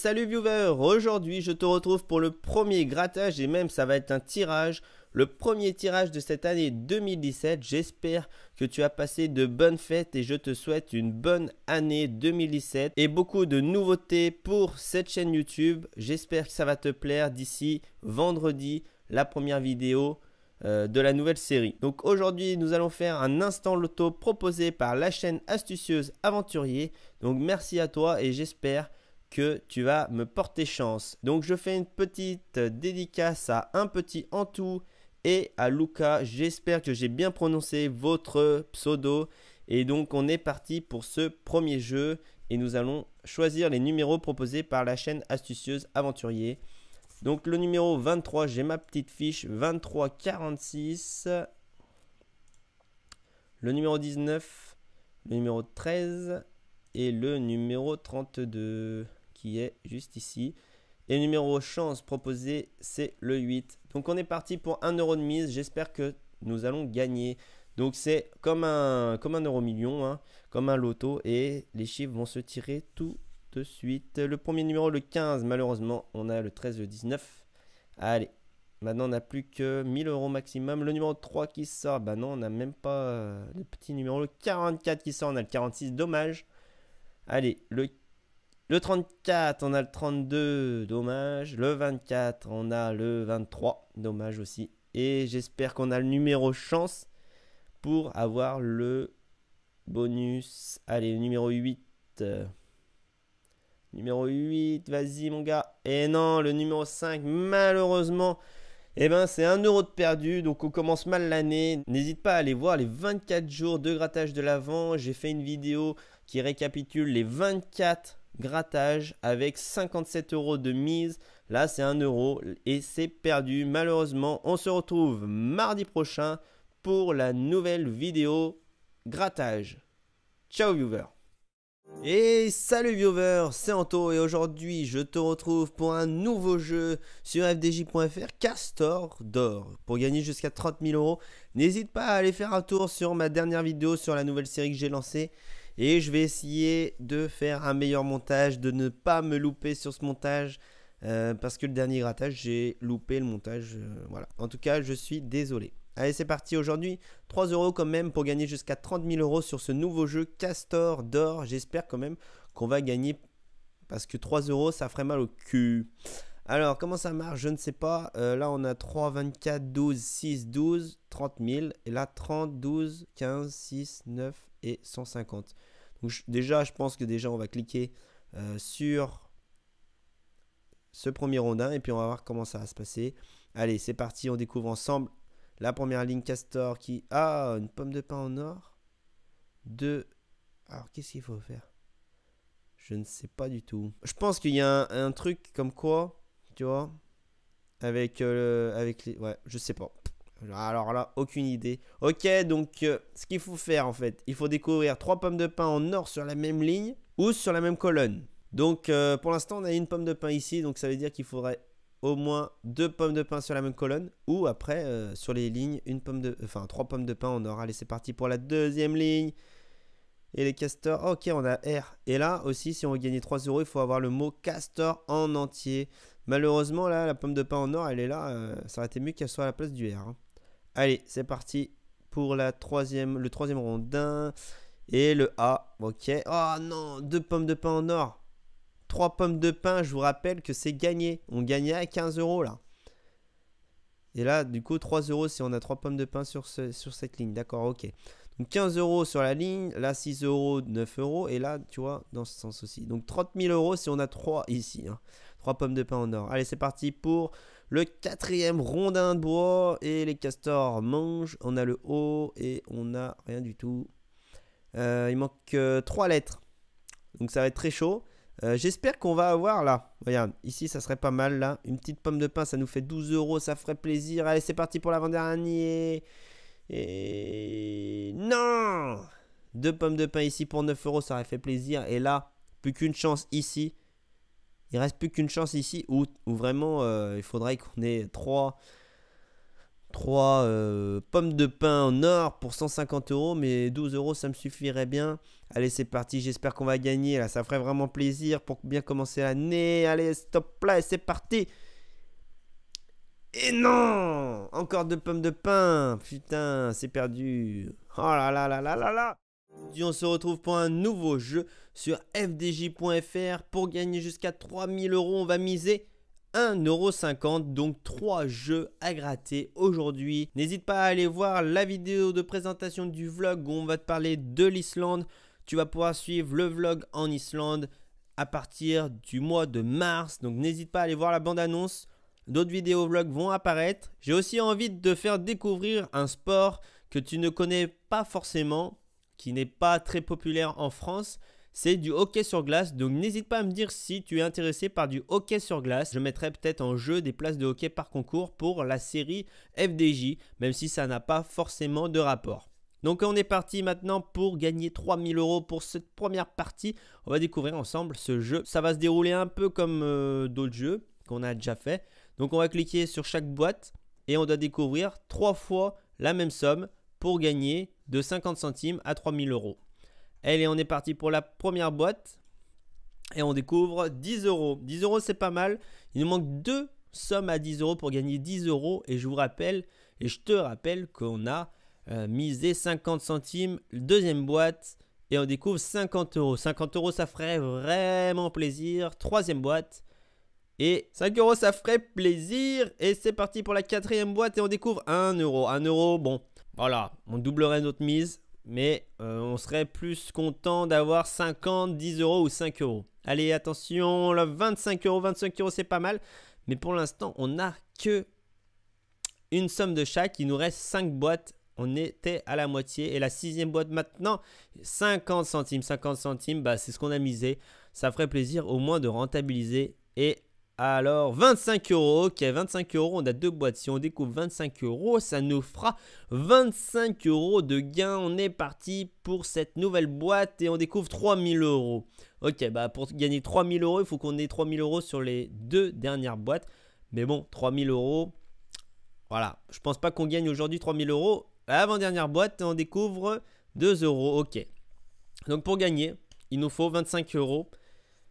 salut viewer, aujourd'hui je te retrouve pour le premier grattage et même ça va être un tirage. Le premier tirage de cette année 2017, j'espère que tu as passé de bonnes fêtes et je te souhaite une bonne année 2017 et beaucoup de nouveautés pour cette chaîne YouTube. J'espère que ça va te plaire d'ici vendredi, la première vidéo de la nouvelle série. Donc aujourd'hui nous allons faire un instant loto proposé par la chaîne Astucieuse Aventurier. Donc merci à toi et j'espère que tu vas me porter chance. Donc je fais une petite dédicace à Un Petit Antou et à Luca. J'espère que j'ai bien prononcé votre pseudo. Et donc on est parti pour ce premier jeu et nous allons choisir les numéros proposés par la chaîne Astucieuse Aventurier. Donc le numéro 23, j'ai ma petite fiche 2346. Le numéro 19, le numéro 13 et le numéro 32 qui est juste ici. Et le numéro chance proposé, c'est le 8. Donc on est parti pour 1 euro de mise. J'espère que nous allons gagner. Donc c'est comme un euro million, hein, comme un loto. Et les chiffres vont se tirer tout de suite. Le premier numéro, le 15, malheureusement, on a le 13, le 19. Allez, maintenant on n'a plus que 1000 euros maximum. Le numéro 3 qui sort, bah non, on n'a même pas le petit numéro. Le 44 qui sort, on a le 46, dommage. Allez, le 34, on a le 32, dommage. Le 24, on a le 23, dommage aussi. Et j'espère qu'on a le numéro chance pour avoir le bonus. Allez, le numéro 8. Numéro 8, vas-y mon gars. Et non, le numéro 5, malheureusement, eh ben, c'est 1 euro de perdu. Donc on commence mal l'année. N'hésite pas à aller voir les 24 jours de grattage de l'Avent. J'ai fait une vidéo qui récapitule les 24 grattages avec 57 euros de mise. Là, c'est 1 euro et c'est perdu. Malheureusement, on se retrouve mardi prochain pour la nouvelle vidéo grattage. Ciao viewer. Et salut viewer, c'est Anto et aujourd'hui je te retrouve pour un nouveau jeu sur fdj.fr Castor d'or pour gagner jusqu'à 30 000 euros. N'hésite pas à aller faire un tour sur ma dernière vidéo sur la nouvelle série que j'ai lancée et je vais essayer de faire un meilleur montage, de ne pas me louper sur ce montage parce que le dernier grattage j'ai loupé le montage, voilà. En tout cas je suis désolé. Allez, c'est parti aujourd'hui. 3 euros quand même pour gagner jusqu'à 30 000 euros sur ce nouveau jeu Castor d'or. J'espère quand même qu'on va gagner parce que 3 euros, ça ferait mal au cul. Alors, comment ça marche? Je ne sais pas. Là, on a 3, 24, 12, 6, 12, 30 000. Et là, 30, 12, 15, 6, 9 et 150. Donc, déjà, je pense que déjà, on va cliquer sur ce premier rondin. Et puis, on va voir comment ça va se passer. Allez, c'est parti. On découvre ensemble. La première ligne Castor qui a une pomme de pain en or. 2. Alors, qu'est-ce qu'il faut faire? Je ne sais pas du tout. Je pense qu'il y a un truc comme quoi, tu vois, avec les... Ouais, je sais pas. Alors là, aucune idée. Ok, donc ce qu'il faut faire en fait, il faut découvrir 3 pommes de pain en or sur la même ligne ou sur la même colonne. Donc, pour l'instant, on a une pomme de pain ici. Donc, ça veut dire qu'il faudrait au moins 2 pommes de pain sur la même colonne ou après sur les lignes 3 pommes de pain en or. Allez, c'est parti pour la deuxième ligne. Et les castors, ok, on a R. Et là aussi, si on veut gagner 3 euros, il faut avoir le mot castor en entier. Malheureusement, là, la pomme de pain en or, elle est là. Ça aurait été mieux qu'elle soit à la place du R, hein. Allez, c'est parti pour le troisième rondin. Et le A, ok. Oh non, 2 pommes de pain en or. 3 pommes de pain, je vous rappelle que c'est gagné. On gagnait à 15 euros là. Et là, du coup, 3 euros si on a 3 pommes de pain sur cette ligne. D'accord, ok. Donc 15 euros sur la ligne. Là, 6 euros, 9 euros. Et là, tu vois, dans ce sens aussi. Donc 30 000 euros si on a 3 ici, hein. 3 pommes de pain en or. Allez, c'est parti pour le 4e rondin de bois. Et les castors mangent. On a le O et on n'a rien du tout. Il manque 3 lettres. Donc ça va être très chaud. J'espère qu'on va avoir là, regarde, ici ça serait pas mal là, une petite pomme de pain, ça nous fait 12 euros, ça ferait plaisir. Allez, c'est parti pour l'avant-dernier. Et non, 2 pommes de pain ici pour 9 euros, ça aurait fait plaisir. Et là, plus qu'une chance ici. Il reste plus qu'une chance ici où vraiment il faudrait qu'on ait 3 3 pommes de pain en or pour 150 euros, mais 12 euros ça me suffirait bien. Allez, c'est parti, j'espère qu'on va gagner là, ça ferait vraiment plaisir pour bien commencer l'année. Allez, stop là et c'est parti. Et non, encore 2 pommes de pain, putain, c'est perdu. Oh là là là là là là. On se retrouve pour un nouveau jeu sur fdj.fr. Pour gagner jusqu'à 3000 euros, on va miser 1,50 €, donc 3 jeux à gratter aujourd'hui. N'hésite pas à aller voir la vidéo de présentation du vlog où on va te parler de l'Islande. Tu vas pouvoir suivre le vlog en Islande à partir du mois de mars. Donc n'hésite pas à aller voir la bande-annonce. D'autres vidéos vlogs vont apparaître. J'ai aussi envie de te faire découvrir un sport que tu ne connais pas forcément, qui n'est pas très populaire en France. C'est du hockey sur glace, donc n'hésite pas à me dire si tu es intéressé par du hockey sur glace. Je mettrai peut-être en jeu des places de hockey par concours pour la série FDJ, même si ça n'a pas forcément de rapport. Donc on est parti maintenant pour gagner 3000 euros pour cette première partie. On va découvrir ensemble ce jeu. Ça va se dérouler un peu comme d'autres jeux qu'on a déjà fait. Donc on va cliquer sur chaque boîte et on doit découvrir 3 fois la même somme pour gagner de 50 centimes à 3000 euros. Allez, on est parti pour la première boîte et on découvre 10 euros. 10 euros, c'est pas mal. Il nous manque 2 sommes à 10 euros pour gagner 10 euros. Et je vous rappelle, et je te rappelle qu'on a misé 50 centimes, deuxième boîte, et on découvre 50 euros. 50 euros, ça ferait vraiment plaisir. Troisième boîte, et 5 euros, ça ferait plaisir. Et c'est parti pour la quatrième boîte et on découvre 1 euro. 1 euro, bon, voilà, on doublerait notre mise. Mais on serait plus content d'avoir 50, 10 euros ou 5 euros. Allez, attention, là, 25 euros. 25 euros, c'est pas mal. Mais pour l'instant, on n'a que une somme de chaque. Il nous reste 5 boîtes. On était à la moitié. Et la sixième boîte maintenant, 50 centimes. 50 centimes, bah, c'est ce qu'on a misé. Ça ferait plaisir au moins de rentabiliser. Et alors, 25 euros, ok, 25 euros, on a 2 boîtes. Si on découvre 25 euros, ça nous fera 25 euros de gain. On est parti pour cette nouvelle boîte et on découvre 3000 euros. Ok, bah pour gagner 3000 euros, il faut qu'on ait 3000 euros sur les 2 dernières boîtes. Mais bon, 3000 euros, voilà. Je pense pas qu'on gagne aujourd'hui 3000 euros. Avant-dernière boîte, on découvre 2 euros, ok. Donc pour gagner, il nous faut 25 euros.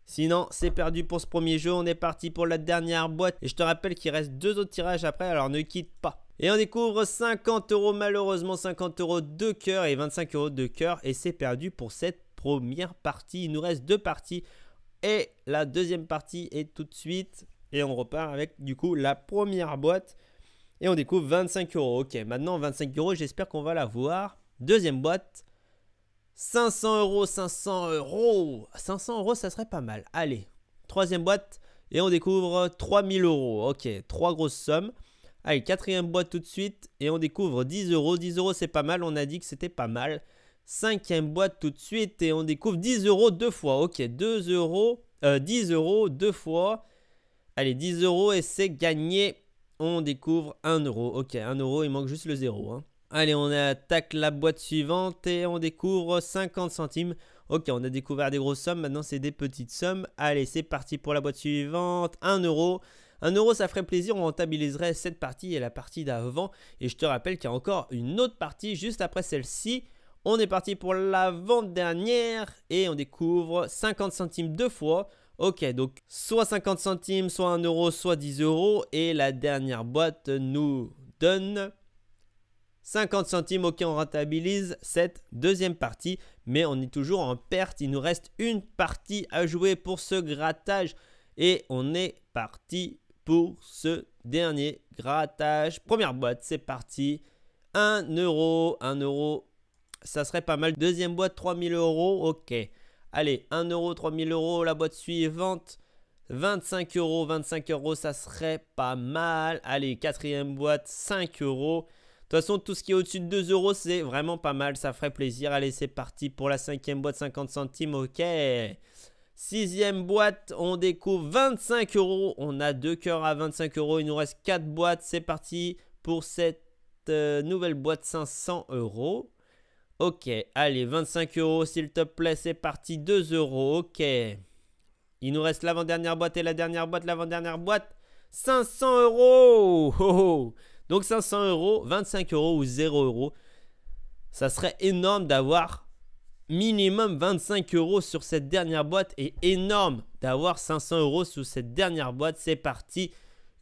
Sinon, c'est perdu pour ce premier jeu. On est parti pour la dernière boîte. Et je te rappelle qu'il reste 2 autres tirages après, alors ne quitte pas. Et on découvre 50 euros, malheureusement 50 euros de cœur et 25 euros de cœur. Et c'est perdu pour cette première partie. Il nous reste 2 parties. Et la deuxième partie est tout de suite. Et on repart avec du coup la première boîte. Et on découvre 25 euros. Ok, maintenant 25 euros, j'espère qu'on va la voir. Deuxième boîte. 500 euros, 500 euros. 500 euros, ça serait pas mal. Allez, troisième boîte et on découvre 3000 euros. Ok, 3 grosses sommes. Allez, quatrième boîte tout de suite et on découvre 10 euros. 10 euros, c'est pas mal. On a dit que c'était pas mal. Cinquième boîte tout de suite et on découvre 10 euros 2 fois. Ok, 2 euros, 10 euros 2 fois. Allez, 10 euros et c'est gagné. On découvre 1 euro. Ok, 1 euro, il manque juste le 0. Hein. Allez, on attaque la boîte suivante et on découvre 50 centimes. Ok, on a découvert des grosses sommes, maintenant c'est des petites sommes. Allez, c'est parti pour la boîte suivante. 1 euro. 1 euro, ça ferait plaisir, on rentabiliserait cette partie et la partie d'avant. Et je te rappelle qu'il y a encore une autre partie juste après celle-ci. On est parti pour l'avant-dernière et on découvre 50 centimes 2 fois. Ok, donc soit 50 centimes, soit 1 euro, soit 10 euros. Et la dernière boîte nous donne 50 centimes, ok, on rentabilise cette deuxième partie, mais on est toujours en perte. Il nous reste une partie à jouer pour ce grattage et on est parti pour ce dernier grattage. Première boîte, c'est parti. 1 euro, 1 euro, ça serait pas mal. Deuxième boîte, 3000 euros, ok. Allez, 1 euro, 3000 euros, la boîte suivante. 25 euros, 25 euros, ça serait pas mal. Allez, quatrième boîte, 5 euros. De toute façon, tout ce qui est au-dessus de 2 euros, c'est vraiment pas mal. Ça ferait plaisir. Allez, c'est parti pour la cinquième boîte, 50 centimes. Ok. Sixième boîte, on découvre 25 euros. On a 2 cœurs à 25 euros. Il nous reste 4 boîtes. C'est parti pour cette nouvelle boîte, 500 euros. Ok. Allez, 25 euros, s'il te plaît. C'est parti, 2 euros. Ok. Il nous reste l'avant-dernière boîte et la dernière boîte. L'avant-dernière boîte, 500 euros. Oh, oh. Donc 500 euros, 25 euros ou 0 euros. Ça serait énorme d'avoir minimum 25 euros sur cette dernière boîte et énorme d'avoir 500 euros sur cette dernière boîte. C'est parti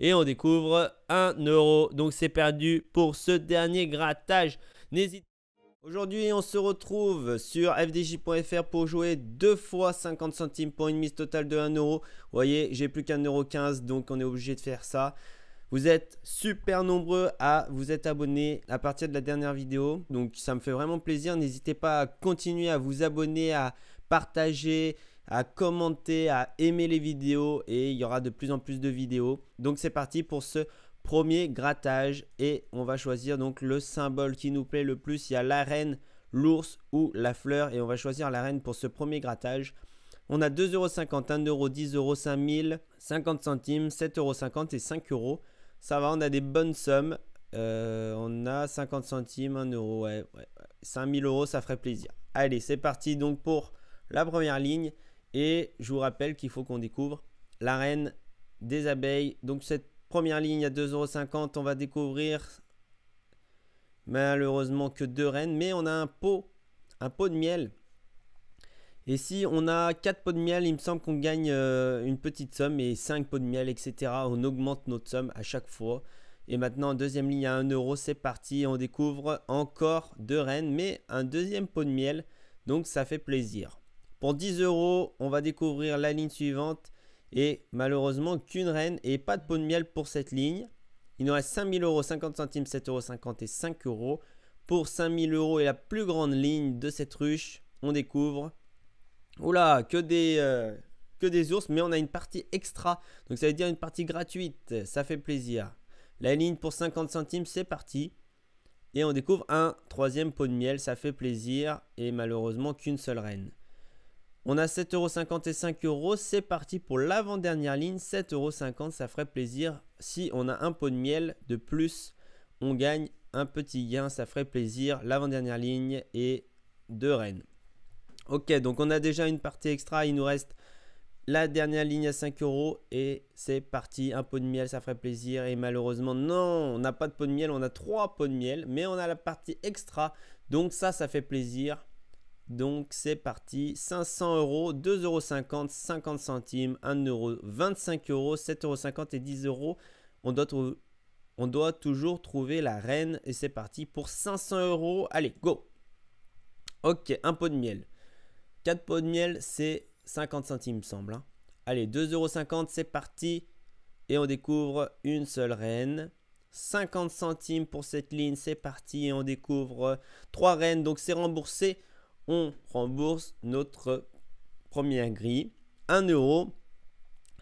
et on découvre 1 euro. Donc c'est perdu pour ce dernier grattage. N'hésite pas. Aujourd'hui, on se retrouve sur fdj.fr pour jouer 2 fois 50 centimes pour une mise totale de 1 euro. Vous voyez, j'ai plus qu'1,15 euro, donc on est obligé de faire ça. Vous êtes super nombreux à vous être abonnés à partir de la dernière vidéo. Donc ça me fait vraiment plaisir. N'hésitez pas à continuer à vous abonner, à partager, à commenter, à aimer les vidéos. Et il y aura de plus en plus de vidéos. Donc c'est parti pour ce premier grattage. Et on va choisir donc le symbole qui nous plaît le plus. Il y a la reine, l'ours ou la fleur. Et on va choisir la reine pour ce premier grattage. On a 2,50 €, 1 euro, 10 euros, 5000, 50 centimes, 7,50 € et 5 euros. Ça va, on a des bonnes sommes. On a 50 centimes, 1 euro, ouais. 5000 euros, ça ferait plaisir. Allez, c'est parti donc pour la première ligne. Et je vous rappelle qu'il faut qu'on découvre la reine des abeilles. Donc cette première ligne à 2,50 €, on va découvrir malheureusement que 2 reines. Mais on a un pot de miel. Et si on a 4 pots de miel, il me semble qu'on gagne une petite somme et 5 pots de miel, etc. On augmente notre somme à chaque fois. Et maintenant, en deuxième ligne à 1 euro, c'est parti. On découvre encore 2 reines, mais un deuxième pot de miel. Donc, ça fait plaisir. Pour 10 euros, on va découvrir la ligne suivante. Et malheureusement, qu'une reine et pas de pot de miel pour cette ligne. Il nous reste 5000 euros, 50 centimes, 7,50 € et 5 euros. Pour 5000 euros et la plus grande ligne de cette ruche, on découvre... Oula, que des ours, mais on a une partie extra. Donc ça veut dire une partie gratuite. Ça fait plaisir. La ligne pour 50 centimes, c'est parti. Et on découvre un troisième pot de miel. Ça fait plaisir. Et malheureusement, qu'une seule reine. On a 7,50 € et 5 euros. C'est parti pour l'avant-dernière ligne. 7,50 €, ça ferait plaisir. Si on a un pot de miel de plus, on gagne un petit gain. Ça ferait plaisir. L'avant-dernière ligne et 2 reines. Ok, donc on a déjà une partie extra. Il nous reste la dernière ligne à 5 euros. Et c'est parti. Un pot de miel, ça ferait plaisir. Et malheureusement, non, on n'a pas de pot de miel. On a 3 pots de miel. Mais on a la partie extra. Donc ça fait plaisir. Donc c'est parti. 500 euros, 2,50 €, 50 centimes, 1 euro, 25 euros, 7,50 € et 10 euros. On doit toujours trouver la reine. Et c'est parti pour 500 euros. Allez, go. Ok, un pot de miel. 4 pots de miel, c'est 50 centimes, me semble. Hein. Allez, 2,50 €, c'est parti. Et on découvre une seule reine. 50 centimes pour cette ligne, c'est parti. Et on découvre 3 reines, donc c'est remboursé. On rembourse notre première grille. 1 euro.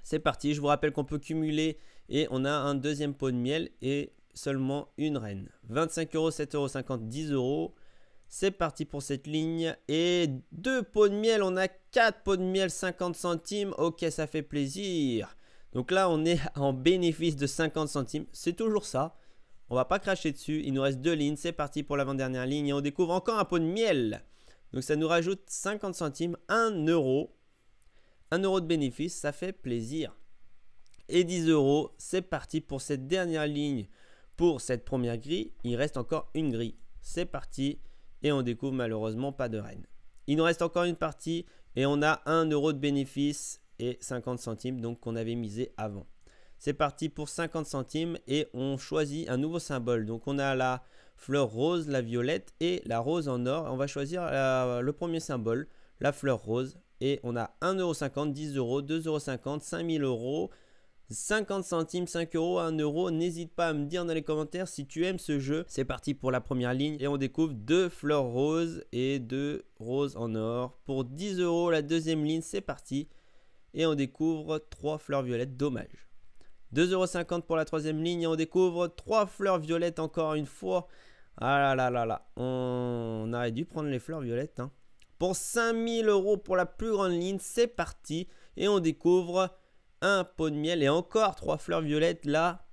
C'est parti. Je vous rappelle qu'on peut cumuler. Et on a un deuxième pot de miel et seulement une reine. 25 euros, 7,50 €, 10 euros. C'est parti pour cette ligne. Et 2 pots de miel. On a 4 pots de miel, 50 centimes. Ok, ça fait plaisir. Donc là, on est en bénéfice de 50 centimes. C'est toujours ça. On va pas cracher dessus. Il nous reste 2 lignes. C'est parti pour l'avant-dernière ligne. Et on découvre encore un pot de miel. Donc ça nous rajoute 50 centimes. 1 euro. 1 euro de bénéfice. Ça fait plaisir. Et 10 euros. C'est parti pour cette dernière ligne. Pour cette première grille, il reste encore une grille. C'est parti. Et on découvre malheureusement pas de reine. Il nous reste encore une partie et on a 1 euro de bénéfice et 50 centimes donc qu'on avait misé avant. C'est parti pour 50 centimes et on choisit un nouveau symbole. Donc on a la fleur rose, la violette et la rose en or. On va choisir le premier symbole, la fleur rose. Et on a 1,50 €, 10 euros, 2,50 €, 5000 euros. 50 centimes, 5 euros, 1 euro. N'hésite pas à me dire dans les commentaires si tu aimes ce jeu. C'est parti pour la première ligne et on découvre 2 fleurs roses et 2 roses en or. Pour 10 euros, la deuxième ligne, c'est parti. Et on découvre 3 fleurs violettes, dommage. 2,50 € pour la troisième ligne et on découvre 3 fleurs violettes encore une fois. Ah là là là là, on aurait dû prendre les fleurs violettes. Hein. Pour 5000 euros pour la plus grande ligne, c'est parti. Et on découvre un pot de miel et encore 3 fleurs violettes là.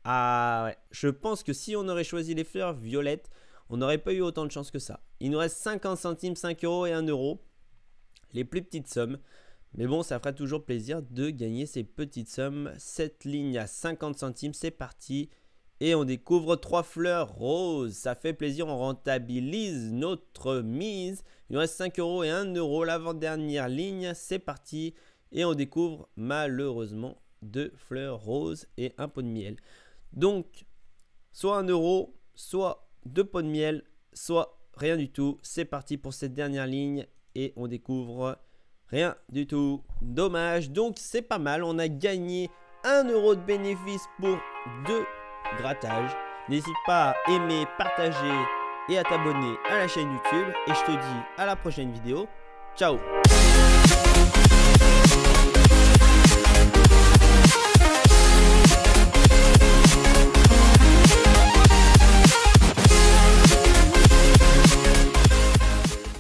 Ah ouais, je pense que si on aurait choisi les fleurs violettes, on n'aurait pas eu autant de chance que ça. Il nous reste 50 centimes, 5 euros et 1 euro. Les plus petites sommes. Mais bon, ça fera toujours plaisir de gagner ces petites sommes. Cette ligne à 50 centimes, c'est parti. et on découvre 3 fleurs roses. Ça fait plaisir, on rentabilise notre mise. Il nous reste 5 € et 1 €. L'avant-dernière ligne, c'est parti. Et on découvre malheureusement 2 fleurs roses et un pot de miel. Donc, soit 1 €, soit 2 pots de miel, soit rien du tout. C'est parti pour cette dernière ligne et on découvre rien du tout. Dommage. Donc, c'est pas mal. On a gagné 1 € de bénéfice pour 2 grattages. N'hésite pas à aimer, partager et à t'abonner à la chaîne YouTube. Et je te dis à la prochaine vidéo. Ciao!